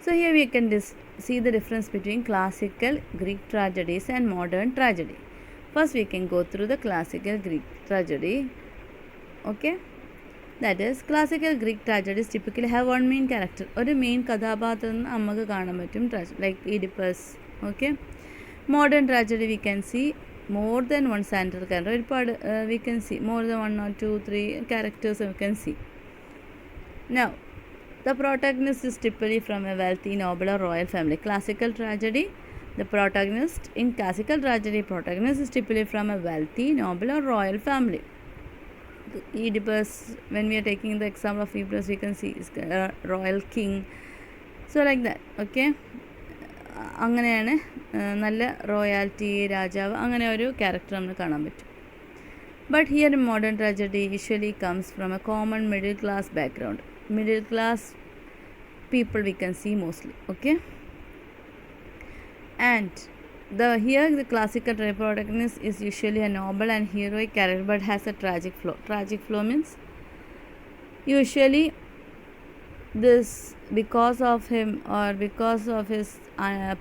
So here we can see the difference between classical Greek tragedies and modern tragedy. First we can go through the classical Greek tragedy. Okay. That is, classical Greek tragedies typically have one main character. ഒരു main കഥാപാത്രം നമുക്ക് കാണാൻ പറ്റും, like Oedipus. Okay. Modern tragedy we can see more than one central character. ഒരുപാട് we can see more than 1 or 2, 3 characters we can see. Now, the protagonist is typically from a wealthy, noble or royal family. Classical tragedy, the protagonist is typically from a wealthy, noble or royal family. Oedipus, when we are taking the example of Oedipus, we can see is a royal king. So like that, okay. അങ്ങനെയാണ് നല്ല royalty, രാജാവ്, അങ്ങനെ ഒരു character നമുക്ക് കാണാൻ പറ്റും. But here in modern tragedy usually comes from A common middle class background. Middle class people we can see mostly. Okay. And here the classical protagonist is usually a noble and heroic character but has a tragic flaw. Tragic flaw means usually this because of him or because of his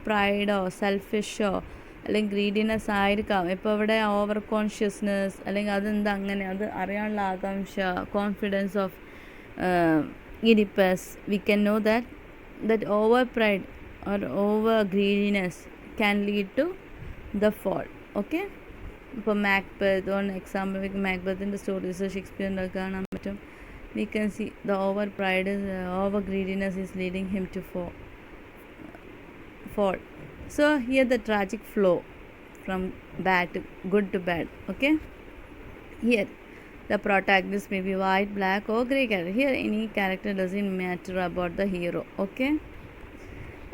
pride or selfish or അല്ലെങ്കിൽ greediness ആയിരിക്കാം. ഇപ്പോൾ ഇവിടെ over consciousness അല്ലെങ്കിൽ അതെന്താ അങ്ങനെ അത് അറിയാനുള്ള ആകാംക്ഷ, confidence of Oedipus, we can know that over pride or over greediness can lead to the fall. Okay. ഇപ്പോൾ മാക്ബത്ത് ഓൺ എക്സാമ്പിൾ, മാക്ബത്തിൻ്റെ സ്റ്റോറീസ് ഷേക്സ്പിയറിൻ്റെ കാണാൻ പറ്റും. We can see the over pride is over greediness is leading him to fall. So here the tragic flow from bad to good to bad. Okay. Here the protagonist may be white, black or grey character. Here any character doesn't matter about the hero. Okay.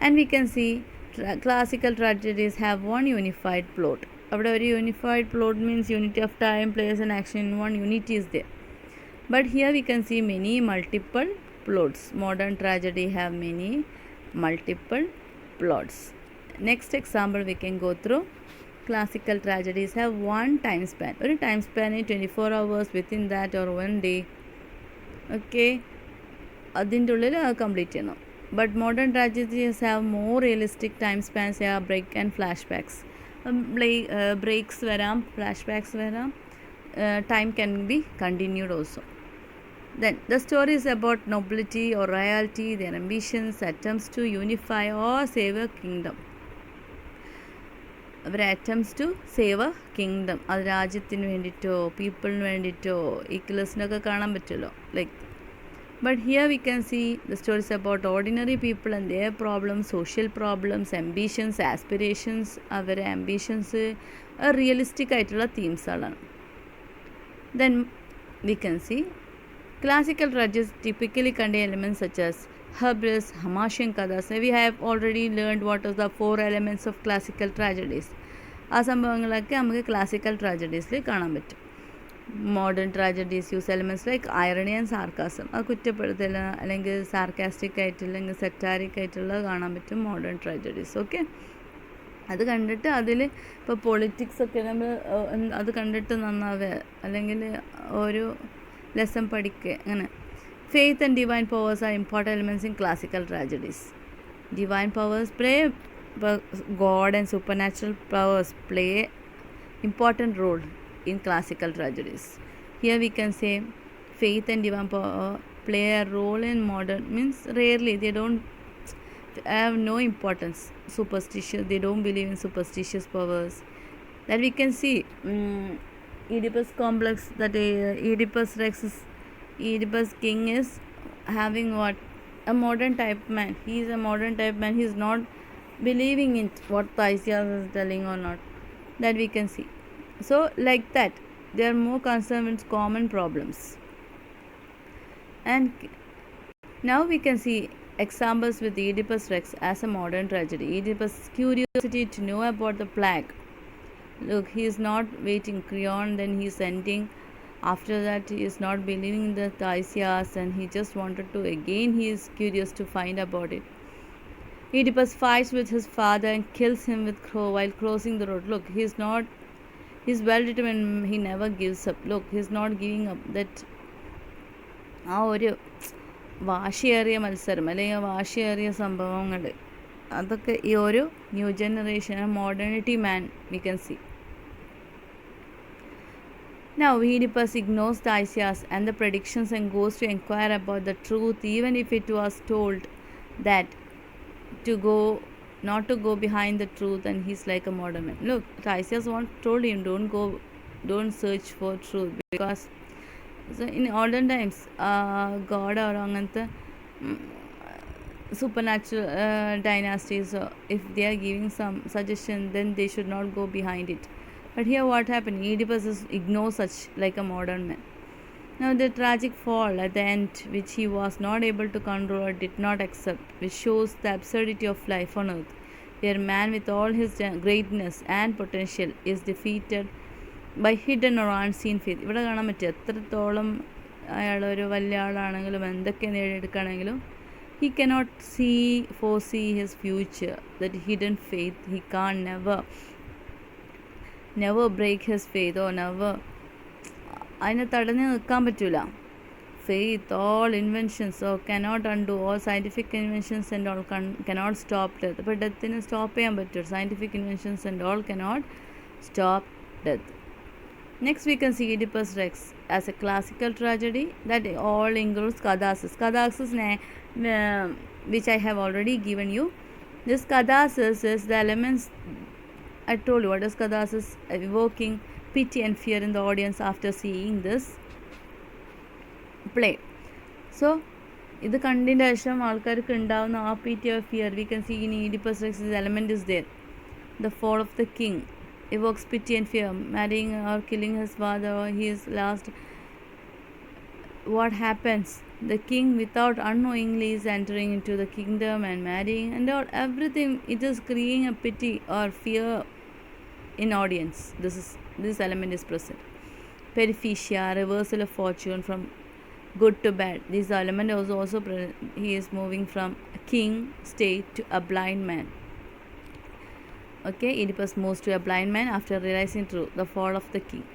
And we can see classical tragedies have one unified plot. A very unified plot means unity of time, place and action in one unity is there. But here we can see many multiple plots. Modern tragedy have many multiple plots. Next example we can go through. Classical tragedies have one time span. Or time span is 24 hours, within that or 1 day. Okay. അതിൻ്റെ ഉള്ളിൽ complete ചെയ്യണം. But modern tragedies have more realistic time spans, break and flashbacks. Breaks വരാം, flashbacks വരാം. Time can be continued also. Then the story is about nobility or royalty, their ambitions, attempts to unify or save a kingdom. അവർ attempts to save a kingdom, അത് രാജ്യത്തിന് വേണ്ടിയിട്ടോ പീപ്പിളിന് വേണ്ടിയിട്ടോ ഈക്വലസിനൊക്കെ കാണാൻ പറ്റുമല്ലോ, like. But here we can see the stories about ordinary people and their problems, social problems, ambitions, aspirations. അവരെ ആംബിഷൻസ് റിയലിസ്റ്റിക് ആയിട്ടുള്ള തീംസുകളാണ്. Then we can see classical tragedies typically contain elements such as hubris, Hamashian kathas. We have already learned what are the 4 elements of classical tragedies. ആ സംഭവങ്ങളൊക്കെ നമുക്ക് classical ട്രാജഡീസിൽ കാണാൻ പറ്റും. Modern tragedies use elements like irony and sarcasm. അത് കുറ്റപ്പെടുത്തൽ അല്ലെങ്കിൽ സാർക്കാസ്റ്റിക് ആയിട്ടുള്ള അല്ലെങ്കിൽ സെറ്റാരിക് ആയിട്ടുള്ളത് കാണാൻ പറ്റും മോഡേൺ ട്രാജഡീസ്. ഓക്കെ. അത് കണ്ടിട്ട് അതിൽ ഇപ്പോൾ പൊളിറ്റിക്സൊക്കെ നമ്മൾ അത് കണ്ടിട്ട് നന്നാവുക അല്ലെങ്കിൽ ഒരു ലെസൺ പഠിക്കുക അങ്ങനെ. Faith and divine powers are important elements in classical tragedies. Divine powers play, God and supernatural powers play important role in classical tragedies. Here we can say faith and divine power play a role in modern, means rarely, they don't have no importance. Superstitious, they don't believe in superstitious powers. That we can see Oedipus complex, that Oedipus Rex is, Oedipus king is having what? A modern type man. He is a modern type man. He is not believing in what Theseus is telling or not. That we can see. So like that, they are more concerned with common problems. And now we can see examples with Oedipus Rex as a modern tragedy. Oedipus' curiosity to know about the plague. Look, he is not waiting Creon, then he is ending. After that, he is not believing in the Theseus and he just wanted to, again he is curious to find about it. Oedipus fights with his father and kills him with Crow while crossing the road. Look, he is not, he is well determined, he never gives up. Look, he is not giving up. That ആ ഒരു വാശിയേറിയ മത്സരം അല്ലെങ്കിൽ വാശിയേറിയ സംഭവങ്ങൾ, അതൊക്കെ ഈ ഒരു new generation modernity man we can C. Now Oedipus ignores Theseus and the predictions and goes to inquire about the truth, even if it was told that not to go behind the truth, and he's like a modern man. Look, Theseus told him don't search for truth, because so in olden times God or angante supernatural dynasties, if they are giving some suggestion, then they should not go behind it. But here what happened? Oedipus ignores such like a modern man. Now the tragic fall at the end, which he was not able to control or did not accept, which shows the absurdity of life on earth, where man with all his greatness and potential is defeated by hidden or unseen faith. ഇവിടെ കാണാൻ പറ്റും എത്രത്തോളം അയാളൊരു വലിയ ആളാണെങ്കിലും എന്തൊക്കെ നേടിയെടുക്കുകയാണെങ്കിലും he cannot foresee his future. That hidden faith, he can't never break his faith or never അതിനെ തടഞ്ഞു നിൽക്കാൻ പറ്റില്ല. Faith, all inventions cannot undo, all scientific inventions and all cannot stop death. അപ്പോൾ ഡെത്തിന് സ്റ്റോപ്പ് ചെയ്യാൻ പറ്റും. scientific inventions and all cannot stop death. Next we can see Oedipus Rex as a classical tragedy that all includes catharsis. Catharsis which I have already given you. This catharsis is the elements I told you. What is catharsis? Evoking pity and fear in the audience after seeing this play. So ഇത് കണ്ടതിൻ്റെ ശേഷം ആൾക്കാർക്ക് ഉണ്ടാവുന്ന ആ pity or fear, we can see in Oedipus Rex this element is there. The fall of the king evokes pity and fear. Marrying or killing his father, or he is lost. What happens? The king, without unknowingly, is entering into the kingdom and marrying and all, everything. It is creating a pity or fear in audience. This element is present. Periphesia, reversal of fortune from good to bad. This element is also present. He is moving from a king state to a blind man. Okay, Oedipus moves to a blind man after realizing truth, the fall of the king.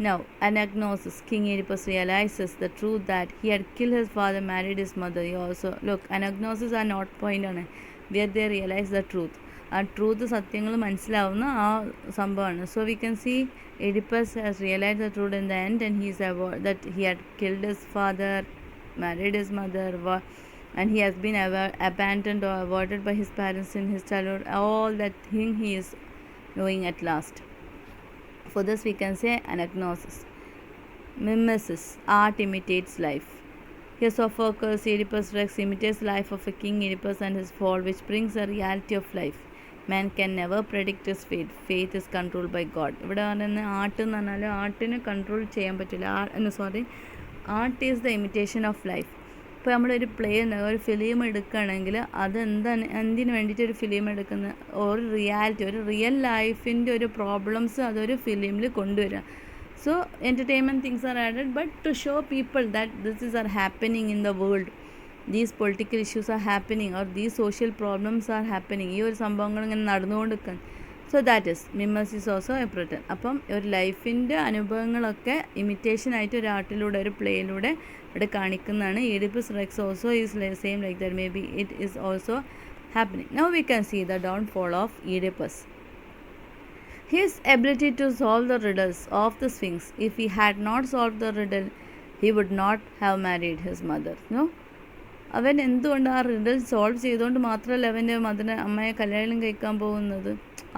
Now, anagnosis. King Oedipus realizes the truth that he had killed his father, married his mother. He also, look, anagnosis are not point on it, where they realize the truth. ആ truth സത്യങ്ങൾ മനസ്സിലാവുന്ന ആ സംഭവമാണ്. So we can C Oedipus has realized the truth in the end, and he is aware that he had killed his father, married his mother, and he has been abandoned or avoided by his parents in his childhood. All that thing he is knowing at last. For this we can say anagnosis. Mimesis. Art imitates life. Here Sophocles, Oedipus Rex imitates the life of a king Oedipus and his fall, which brings a reality of life. Man can never predict his fate. Faith is controlled by God. ഇവിടെ പറയുന്ന art എന്ന് പറഞ്ഞാൽ ആർട്ടിനെ control ചെയ്യാൻ പറ്റില്ല. Art is the imitation of life. ഇപ്പോൾ നമ്മളൊരു ഒരു film എടുക്കുകയാണെങ്കിൽ അത് എന്തിനു വേണ്ടിയിട്ട് ഒരു ഫിലിം എടുക്കുന്ന ഒരു റിയാലിറ്റി, ഒരു റിയൽ ലൈഫിൻ്റെ ഒരു പ്രോബ്ലംസ് അതൊരു ഫിലിമിൽ കൊണ്ടുവരിക. So entertainment things are added, but to show people that this is are happening in the world, these political issues are happening or these social problems are happening, ഈ ഒരു സംഭവങ്ങൾ ഇങ്ങനെ നടന്നുകൊണ്ടിരിക്കാൻ. സോ ദാറ്റ് ഇസ് മിമസ് is also a പ്രിട്ടൻ. അപ്പം ഒരു ലൈഫിൻ്റെ അനുഭവങ്ങളൊക്കെ ഇമിറ്റേഷനായിട്ട് ഒരു ആർട്ടിലൂടെ ഒരു പ്ലേയിലൂടെ ഇവിടെ കാണിക്കുന്നതാണ്. Oedipus Rex also is same like that. Maybe it is also happening. Now we can see the downfall of Oedipus. His ability to solve the riddles of the Sphinx. If he had not solved the riddle, he would not have married his mother. No? അവൻ എന്തുകൊണ്ട് ആ റിഡൽ solve ചെയ്തുകൊണ്ട് മാത്രമല്ല അവൻ്റെ അമ്മയെ കല്യാണം കഴിക്കാൻ പോകുന്നത്.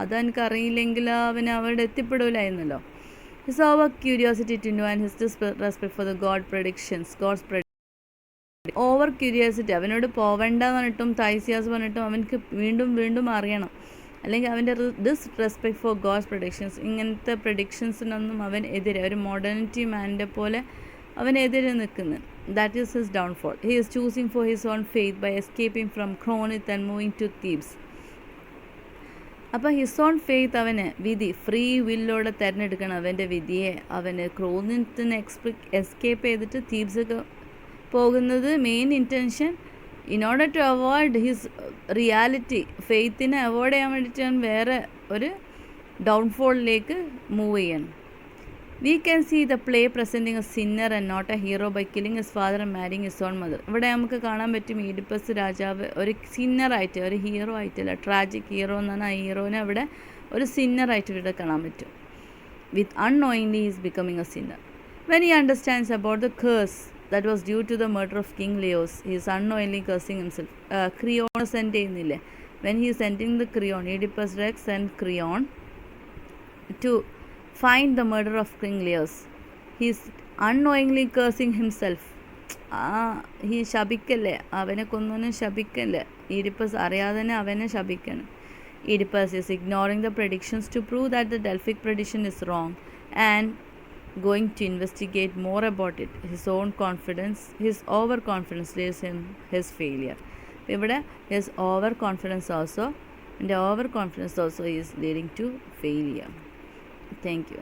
അതെനിക്കറിയില്ലെങ്കിൽ അവന് അവിടെ എത്തിപ്പെടില്ലായിരുന്നല്ലോ. His over curiosity to know and his disrespect for the God's predictions. Over curiosity, അവനോട് പോവണ്ട പറഞ്ഞിട്ടും തൈസിയാസ് പറഞ്ഞിട്ടും അവനക്ക് വീണ്ടും വീണ്ടും അറിയണം. അല്ലെങ്കിൽ അവൻ്റെ ഡിസ്റെസ്പെക്ട് ഫോർ ഗോഡ്സ് പ്രഡിക്ഷൻസ്, ഇങ്ങനത്തെ പ്രഡിക്ഷൻസിനൊന്നും അവൻ എതിരെ, ഒരു മോഡേണിറ്റി മാൻ്റെ പോലെ അവൻ എതിരെ നിൽക്കുന്നത്. That is his downfall. He is choosing for his own faith by escaping from Corinth and moving to Thebes. അപ്പോൾ ഹിസ് ഓൺ ഫെയ്ത്ത് അവന് വിധി ഫ്രീ വില്ലോടെ തിരഞ്ഞെടുക്കണം അവൻ്റെ വിധിയെ. അവന് ക്രോണിത്തിന് എസ്കേപ്പ് ചെയ്തിട്ട് തീബ്സൊക്കെ പോകുന്നത് main intention in order to avoid his reality, ഫെയ്ത്തിനെ അവോയ്ഡ് ചെയ്യാൻ വേണ്ടിയിട്ടാണ് വേറെ ഒരു ഡൗൺഫോളിലേക്ക് മൂവ് ചെയ്യണം. We can see the play presenting a sinner and not a hero by killing his father and marrying his own mother. ഇവിടെ നമുക്ക് കാണാൻ പറ്റും ഈഡിപ്പസ് രാജാവ് ഒരു സിന്നറായിട്ട്, ഒരു ഹീറോ ആയിട്ടല്ല, ട്രാജിക് ഹീറോ എന്നാണ് ആ ഹീറോനെ അവിടെ ഒരു സിന്നറായിട്ട് ഇവിടെ കാണാൻ പറ്റും. With unknowingly he is becoming a sinner. When he understands about the curse that was due to the murder of King Leos, he is unknowingly cursing himself. Creon send ചെയ്യുന്നില്ലേ? When he is sending the Creon, Oedipus Rex and Creon to find the murder of King Leos, he is unknowingly cursing himself. he ശപിക്കല്ലേ, അവനെ കൊന്നവനെ ശപിക്കല്ലേ, Oedipus അറിയാതെ തന്നെ അവനെ ശപിക്കണം. Oedipus is ignoring the predictions to prove that the Delphic prediction is wrong and going to investigate more about it. His overconfidence leads him his failure. ഇവിടെ his overconfidence also is leading to failure. Thank you.